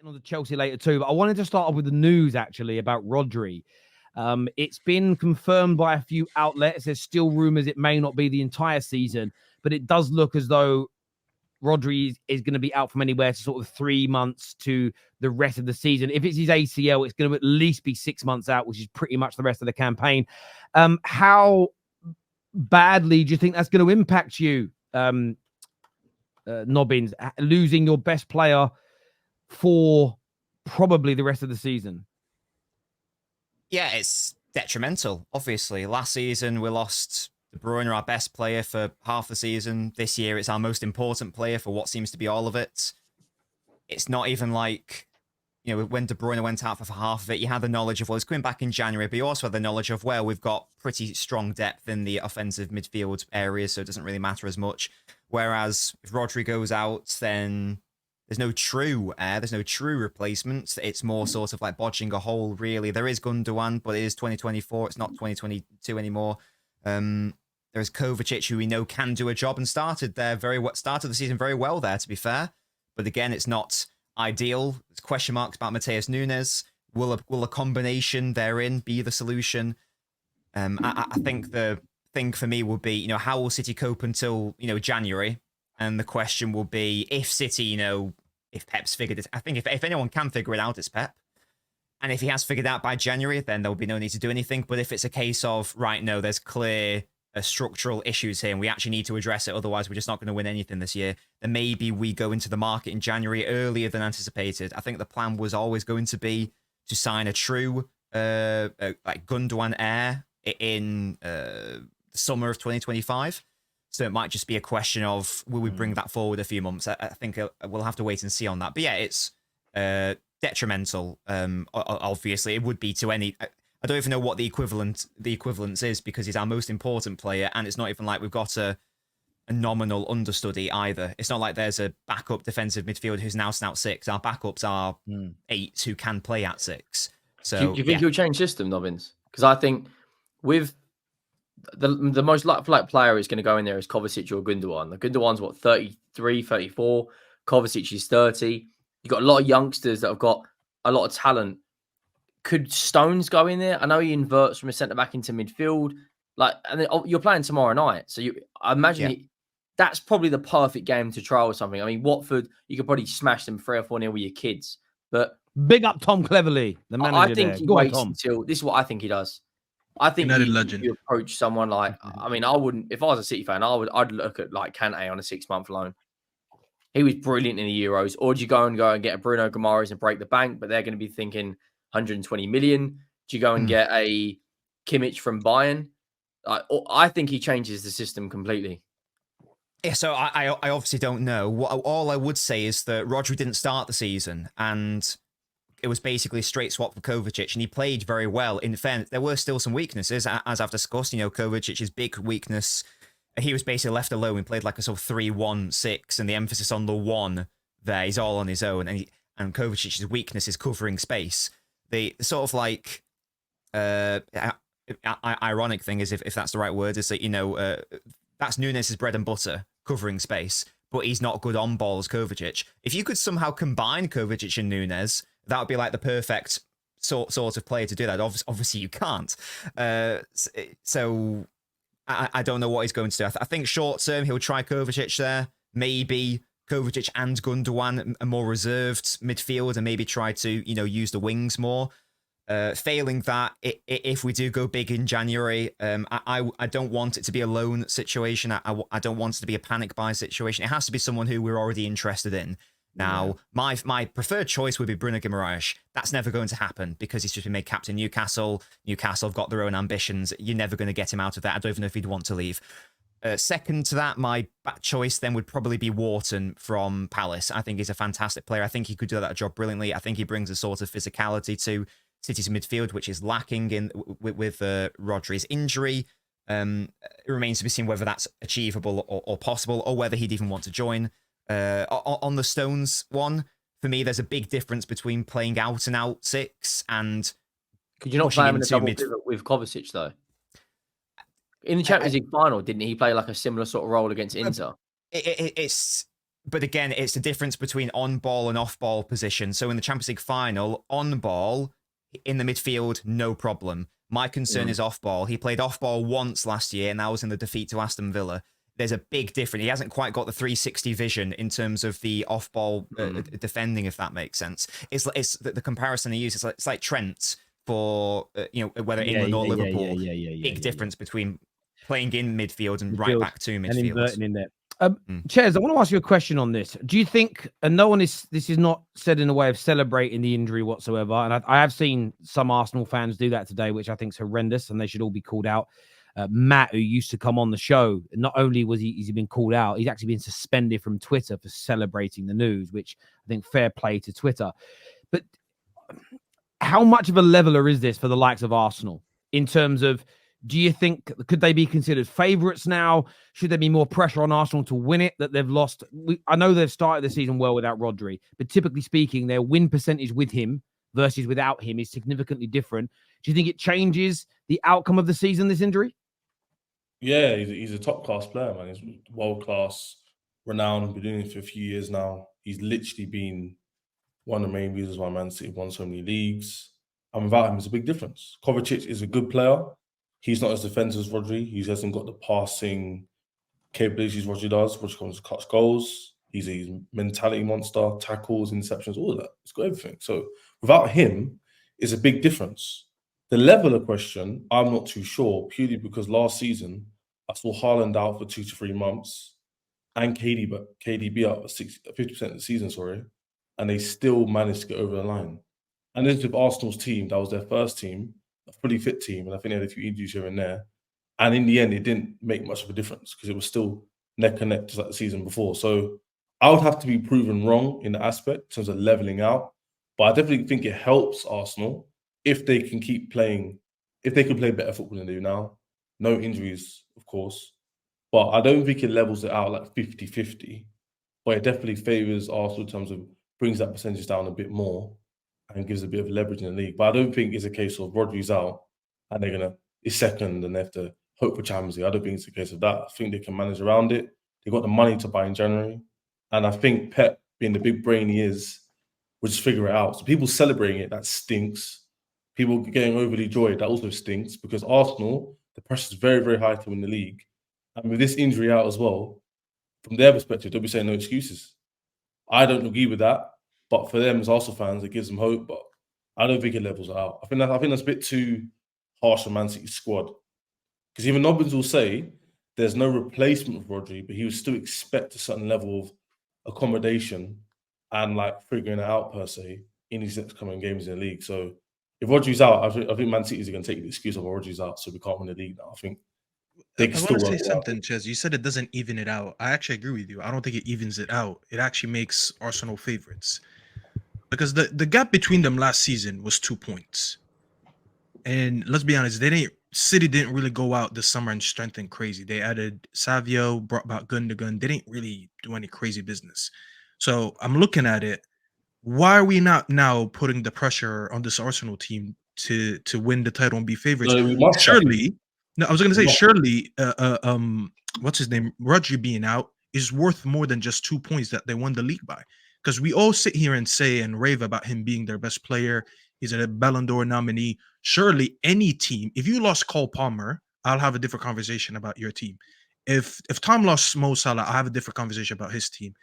on the Chelsea later too, but I wanted to start off with the news actually about Rodri. It's been confirmed by a few outlets. There's still rumors it may not be the entire season, but it does look as though Rodri is going to be out from anywhere to sort of 3 months to the rest of the season. If it's his ACL, it's going to at least be 6 months out, which is pretty much the rest of the campaign. How badly do you think that's going to impact you, Nobbins, losing your best player for probably the rest of the season? Yeah, it's detrimental, obviously. Last season, we lost De Bruyne, our best player, for half the season. This year, it's our most important player for what seems to be all of it. It's not even like, when De Bruyne went out for half of it, you had the knowledge of, well, he's coming back in January, but you also had the knowledge of, well, we've got pretty strong depth in the offensive midfield areas, so it doesn't really matter as much. Whereas if Rodri goes out, then there's no true there's no true replacements. It's more sort of like bodging a hole, really. There is Gundogan, but it is 2024. It's not 2022 anymore. There's Kovacic, who we know can do a job and started the season very well there, to be fair. But again, it's not ideal. There's question marks about Mateus Nunes. Will a combination therein be the solution? I think the thing for me will be, how will City cope until, January? And the question will be, if City, if Pep's figured it, I think if anyone can figure it out, it's Pep. And if he has figured out by January, then there'll be no need to do anything. But if it's a case of, right, no, there's clear structural issues here and we actually need to address it, otherwise we're just not going to win anything this year, then maybe we go into the market in January earlier than anticipated. I think the plan was always going to be to sign a true like Gundogan heir in the summer of 2025. So it might just be a question of, will we bring that forward a few months? I think we'll have to wait and see on that. But yeah, it's detrimental. Obviously, it would be to any. I don't even know what the equivalence is, because he's our most important player, and it's not even like we've got a nominal understudy either. It's not like there's a backup defensive midfielder who's now snout 6. Our backups are 8 who can play at 6. So do you think he'll change system, Nobbins? Because I think with the most like player is going to go in there is Kovacic or Gundogan. The Gundogan's what, 33, 34. Kovacic is 30. You've got a lot of youngsters that have got a lot of talent. Could Stones go in there? I know he inverts from a centre back into midfield. And then, you're playing tomorrow night, so I imagine that's probably the perfect game to trial something. I mean, Watford, you could probably smash them 3 or 4-0 with your kids. But big up Tom Cleverley, the manager. I think he waits until this is what I think he does. I think you approach someone like, I mean, I wouldn't, if I was a City fan, I'd look at like Kante on a 6-month loan. He was brilliant in the Euros. Or do you go and get a Bruno Guimaraes and break the bank, but they're going to be thinking 120 million? Do you go and get a Kimmich from Bayern? I think he changes the system completely. Yeah, so I obviously don't know. All I would say is that Rodri didn't start the season, and it was basically a straight swap for Kovacic, and he played very well. In fairness, there were still some weaknesses, as I've discussed. Kovacic's big weakness, he was basically left alone. He played like a sort of 3-1-6, and the emphasis on the one there, he's all on his own. And Kovacic's weakness is covering space. The sort of like ironic thing is, if that's the right word, is that, that's Nunes' bread and butter, covering space, but he's not good on ball as Kovacic. If you could somehow combine Kovacic and Nunes, that would be like the perfect sort of player to do that. Obviously, you can't. So I don't know what he's going to do. I think short term, he'll try Kovacic there. Maybe Kovacic and Gundogan, a more reserved midfield, and maybe try to, use the wings more. Failing that, if we do go big in January, I don't want it to be a loan situation. I don't want it to be a panic buy situation. It has to be someone who we're already interested in. Now, my preferred choice would be Bruno Guimaraes. That's never going to happen because he's just been made captain Newcastle. Newcastle have got their own ambitions. You're never going to get him out of that. I don't even know if he'd want to leave. Second to that, my back choice then would probably be Wharton from Palace. I think he's a fantastic player. I think he could do that job brilliantly. I think he brings a sort of physicality to City's midfield, which is lacking with Rodri's injury. It remains to be seen whether that's achievable or possible, or whether he'd even want to join. On the Stones one, for me, there's a big difference between playing out and out 6 and. Could you not play him in a double pivot with Kovacic though? In the Champions League final, didn't he play like a similar sort of role against Inter? It's But again, it's the difference between on-ball and off-ball position. So in the Champions League final, on-ball, in the midfield, no problem. My concern is off-ball. He played off-ball once last year, and that was in the defeat to Aston Villa. There's a big difference. He hasn't quite got the 360 vision in terms of the off-ball defending, if that makes sense. It's the comparison he uses. It's like Trent for whether England or Liverpool. Big difference between playing in midfield and right back to midfield. And inverting in there. Ches, I want to ask you a question on this. Do you think, and this is not said in a way of celebrating the injury whatsoever, and I have seen some Arsenal fans do that today, which I think is horrendous, and they should all be called out. Matt, who used to come on the show, not only has he been called out, he's actually been suspended from Twitter for celebrating the news, which I think fair play to Twitter. But how much of a leveler is this for the likes of Arsenal in terms of, do you think, could they be considered favourites now? Should there be more pressure on Arsenal to win it that they've lost? I know they've started the season well without Rodri, but typically speaking, their win percentage with him versus without him is significantly different. Do you think it changes the outcome of the season, this injury? Yeah, he's a top-class player, man. He's world-class, renowned, been doing it for a few years now. He's literally been one of the main reasons why Man City won so many leagues. And without him, it's a big difference. Kovacic is a good player. He's not as defensive as Rodri. He hasn't got the passing capabilities Rodri does. Rodri comes to clutch goals. He's a mentality monster, tackles, interceptions, all of that. He's got everything. So without him, it's a big difference. The level of question, I'm not too sure, purely because last season, I saw Haaland out for 2 to 3 months and KDB out for 50% of the season, and they still managed to get over the line. And this with Arsenal's team, that was their first team, a fully fit team, and I think they had a few injuries here and there. And in the end, it didn't make much of a difference because it was still neck and neck just like the season before. So I would have to be proven wrong in that aspect in terms of leveling out. But I definitely think it helps Arsenal if they can keep playing, if they can play better football than they do now. No injuries, of course. But I don't think it levels it out like 50-50. But it definitely favours Arsenal in terms of brings that percentage down a bit more and gives a bit of leverage in the league. But I don't think it's a case of Rodri's out and they're going to, is second and they have to hope for Champions League. I don't think it's a case of that. I think they can manage around it. They've got the money to buy in January. And I think Pep, being the big brain he is, will just figure it out. So people celebrating it, that stinks. People getting overly joyed, that also stinks because Arsenal, the pressure is very, very high to win the league. And with this injury out as well, from their perspective, they'll be saying no excuses. I don't agree with that. But for them as Arsenal fans, it gives them hope. But I don't think it levels it out. I think that's a bit too harsh on Man City's squad. Because even Nobbins will say there's no replacement for Rodri, but he would still expect a certain level of accommodation and like figuring it out per se in these next coming games in the league. So if Rodri's out, I think Man City's going to take the excuse of Rodri's out, so we can't win the league now. I think they can still say something, Ches. You said it doesn't even it out. I actually agree with you. I don't think it evens it out. It actually makes Arsenal favorites. Because the gap between them last season was 2 points. And let's be honest, City didn't really go out this summer and strengthen crazy. They added Savio, brought back Gundogan. They didn't really do any crazy business. So I'm looking at it. Why are we not now putting the pressure on this Arsenal team to win the title and be favorites? Surely, what's his name? Rodri being out is worth more than just 2 points that they won the league by. Because we all sit here and say and rave about him being their best player. He's a Ballon d'Or nominee. Surely any team, if you lost Cole Palmer, I'll have a different conversation about your team. If Tom lost Mo Salah, I'll have a different conversation about his team.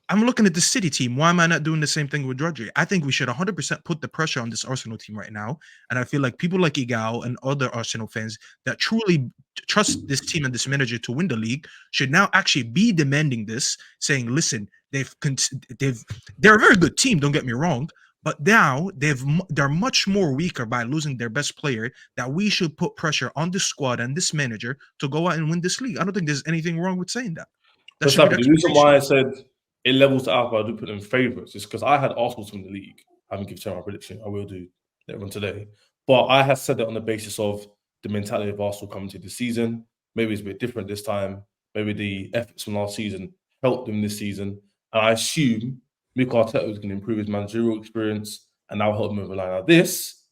I'm looking at the City team. Why am I not doing the same thing with Rodri? I think we should 100% put the pressure on this Arsenal team right now. And I feel like people like Igao and other Arsenal fans that truly trust this team and this manager to win the league should now actually be demanding this, saying, listen, they're a very good team, don't get me wrong, but now they're much more weaker by losing their best player, that we should put pressure on this squad and this manager to go out and win this league. I don't think there's anything wrong with saying that. The reason why I said it levels out, but I do put them favourites, is because I had Arsenal to win the league. I haven't given my prediction. I will do later on today. But I had said that on the basis of the mentality of Arsenal coming to the season. Maybe it's a bit different this time. Maybe the efforts from last season helped them this season. And I assume Mikel Arteta was going to improve his managerial experience and now help him over the line. Now this,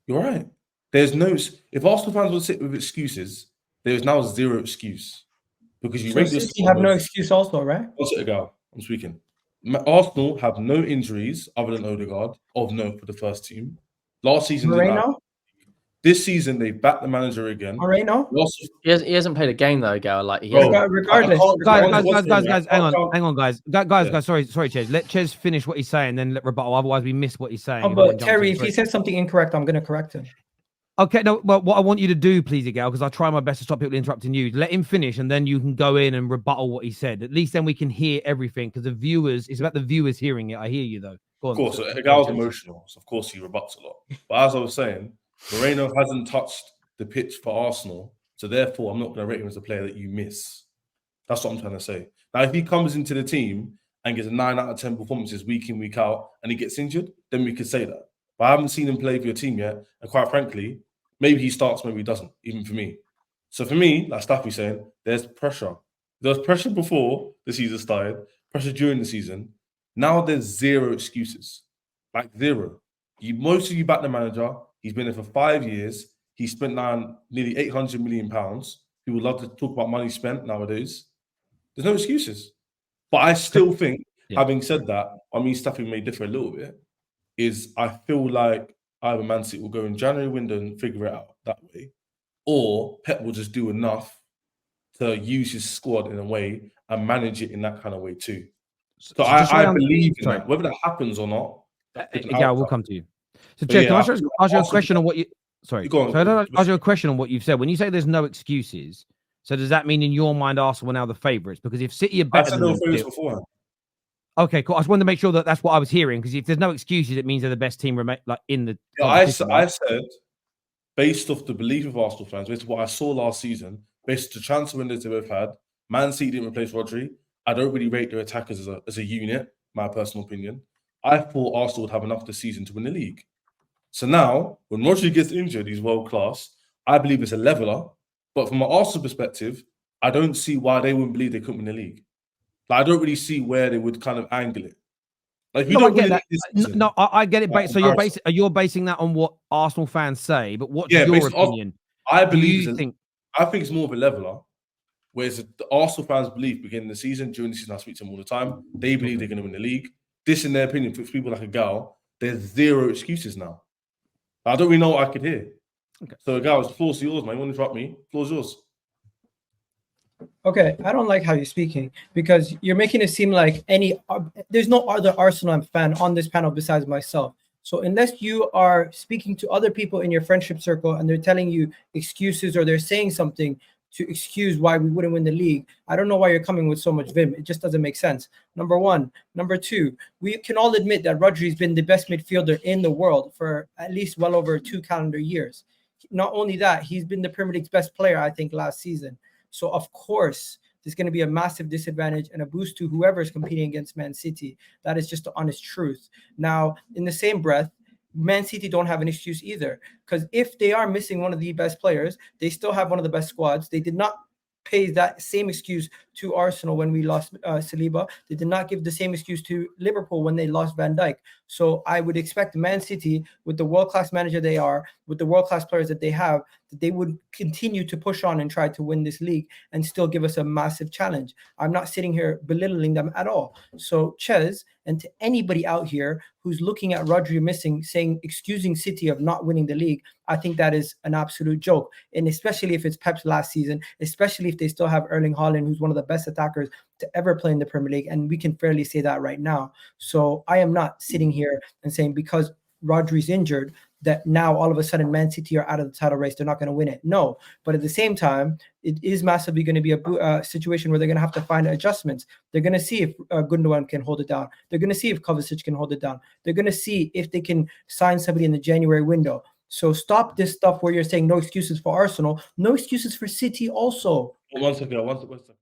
you're right. There's no... If Arsenal fans would sit with excuses, there is now zero excuse. because you So rate this City have no excuse also, right? One second ago, I'm speaking. Arsenal have no injuries other than Odegaard of note for the first team. Last season, didn't have. Moreno? This season they backed the manager again. Moreno? Last, He hasn't played a game though, Gal. Like he bro, hasn't. Regardless. Guys, hang on, Yeah. guys. Sorry, Ches. Let Ches finish what he's saying, then let rebuttal. Otherwise, we miss what he's saying. Oh, if everyone but jumps Terry, in. if he Sorry. says something incorrect, I'm going to correct him. Okay, no, well, what I want you to do, please, Miguel, because I try my best to stop people interrupting you. Let him finish, and then you can go in and rebuttal what he said. At least then we can hear everything, because the viewers, it's about the viewers hearing it. I hear you, though. Go on. Of course, the guy was emotional, so of course he rebuts a lot. But as I was saying, Moreno hasn't touched the pitch for Arsenal, so therefore I'm not going to rate him as a player that you miss. That's what I'm trying to say. Now, if he comes into the team and gets a 9 out of 10 performances week in, week out, and he gets injured, then we could say that. But I haven't seen him play for your team yet, and quite frankly, maybe he starts, maybe he doesn't, even for me. So for me, like Staffy's saying, there's pressure. There was pressure before the season started, pressure during the season. Now there's zero excuses. Like zero. Most of you back the manager. He's been there for 5 years. He spent nearly £800 million. People love to talk about money spent nowadays. There's no excuses. But I still think, having said that, I mean, Staffy may differ a little bit, is I feel like either Man City will go in January window and figure it out that way, or Pep will just do enough to use his squad in a way and manage it in that kind of way too. So I believe in that. Whether that happens or not, yeah, we'll come to you. So, Jay, can I ask you a question on what you? Sorry, so I don't ask you a question on what you've said. When you say there's no excuses, so does that mean in your mind Arsenal are now the favourites? Because if City are better than them, beforehand. Okay, cool. I just wanted to make sure that that's what I was hearing, because if there's no excuses, it means they're the best team like in the. Yeah, I said, based off the belief of Arsenal fans, based on what I saw last season, based on the transfer windows they've had, Man City didn't replace Rodri. I don't really rate their attackers as a unit, my personal opinion. I thought Arsenal would have enough this season to win the league. So now, when Rodri gets injured, he's world class. I believe it's a leveler. But from an Arsenal perspective, I don't see why they wouldn't believe they couldn't win the league. Like, I don't really see where they would kind of angle it. Like, no, I get that. No, I get it. So you're basing that on what Arsenal fans say, but what's your opinion? I think it's more of a leveler. Whereas the Arsenal fans believe beginning of the season, during the season, I speak to them all the time, they believe they're going to win the league. This, in their opinion, for people like a Gal, there's zero excuses now. I don't really know what I could hear. Okay. So, Gal, the floor's yours, man. You want to interrupt me? The floor's yours. Okay, I don't like how you're speaking, because you're making it seem like there's no other Arsenal fan on this panel besides myself. So unless you are speaking to other people in your friendship circle and they're telling you excuses, or they're saying something to excuse why we wouldn't win the league, I don't know why you're coming with so much vim. It just doesn't make sense. Number one. Number two, we can all admit that Rodri's been the best midfielder in the world for at least well over 2 calendar years. Not only that, he's been the Premier League's best player, I think, last season. So, of course, there's going to be a massive disadvantage and a boost to whoever is competing against Man City. That is just the honest truth. Now, in the same breath, Man City don't have an excuse either, because if they are missing one of the best players, they still have one of the best squads. They did not pay that same excuse to Arsenal when we lost Saliba. They did not give the same excuse to Liverpool when they lost Van Dijk. So I would expect Man City, with the world-class manager they are, with the world-class players that they have, that they would continue to push on and try to win this league and still give us a massive challenge. I'm not sitting here belittling them at all. So Ches, and to anybody out here who's looking at Rodri missing, excusing City of not winning the league, I think that is an absolute joke. And especially if it's Pep's last season, especially if they still have Erling Haaland, who's one of the best attackers to ever play in the Premier League. And we can fairly say that right now. So I am not sitting here and saying because Rodri's injured that now all of a sudden Man City are out of the title race, they're not going to win it. No, but at the same time, it is massively going to be a situation where they're going to have to find adjustments. They're going to see if Gundogan can hold it down. They're going to see if Kovacic can hold it down. They're going to see if they can sign somebody in the January window. So stop this stuff where you're saying no excuses for Arsenal, no excuses for City also. One second.